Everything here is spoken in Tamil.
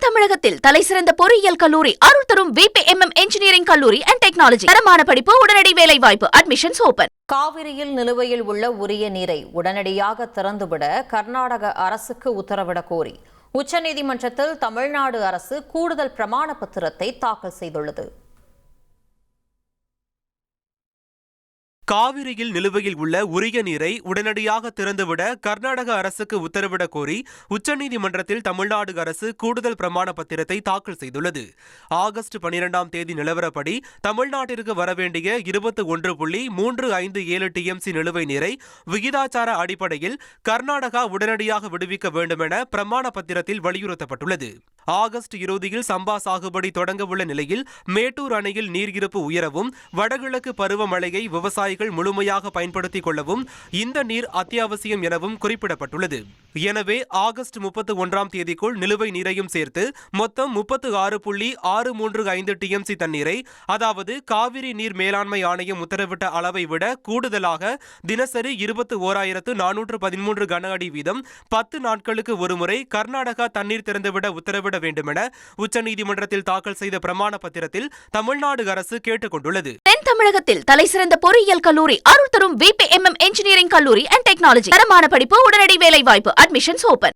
தமிழகத்தில் தலைசிறந்த பொறியியல் கல்லூரி அருள் தரும் VPMM இன்ஜினியரிங் கல்லூரி அண்ட் டெக்னாலஜி. தரமான படிப்பு, உடனடி வேலை வாய்ப்பு. Admissions open. காவிரியில் நிலுவையில் உள்ள உரிய நீரை உடனடியாக திறந்துவிட கர்நாடக அரசுக்கு உத்தரவிடக் கோரி உச்சநீதிமன்றத்தில் தமிழ்நாடு அரசு கூடுதல் பிரமாண பத்திரத்தை தாக்கல் செய்துள்ளது. காவிரியில் நிலுவையில் உள்ள உரிய நீரை உடனடியாக திறந்துவிட கர்நாடக அரசுக்கு உத்தரவிடக் கோரி உச்சநீதிமன்றத்தில் தமிழ்நாடு அரசு கூடுதல் பிரமாண பத்திரத்தை தாக்கல் செய்துள்ளது. ஆகஸ்ட் 12ஆம் தேதி நிலவரப்படி தமிழ்நாட்டிற்கு வரவேண்டிய 21.357 TMC நிலுவை நீரை விகிதாச்சார அடிப்படையில் கர்நாடகா உடனடியாக விடுவிக்க வேண்டும் என பிரமாண பத்திரத்தில் வலியுறுத்தப்பட்டுள்ளது. ஆகஸ்ட் இறுதியில் சம்பா சாகுபடி தொடங்கவுள்ள நிலையில் மேட்டூர் அணையில் நீர் இருப்பு உயரவும் வடகிழக்கு பருவமழையை விவசாயிகள் முழுமையாக பயன்படுத்திக் கொள்ளவும் இந்த நீர் அத்தியாவசியம் எனவும் குறிப்பிடப்பட்டுள்ளது. எனவே ஆகஸ்ட் 31ஆம் தேதிக்குள் நிலுவை நீரையும் சேர்த்து மொத்தம் 36.635 TMC தண்ணீரை, அதாவது காவிரி நீர் மேலாண்மை ஆணையம் உத்தரவிட்ட அளவை விட கூடுதலாக தினசரி 21,413 கன அடி வீதம் 10 நாட்களுக்கு ஒருமுறை கர்நாடகா தண்ணீர் திறந்துவிட உத்தரவிட வேண்டும் என உச்சநீதிமன்றத்தில் தாக்கல் செய்த பிரமாண பத்திரத்தில் தமிழ்நாடு அரசு கேட்டுக் கொண்டுள்ளது. தென் தமிழகத்தில் தலைசிறந்த பொறியியல் கல்லூரி அருள் தரும் VPMM இன்ஜினியரிங் கல்லூரி அண்ட் டெக்னாலஜி. தரமான படிப்பு, உடனடி வேலை வாய்ப்பு. Admissions open.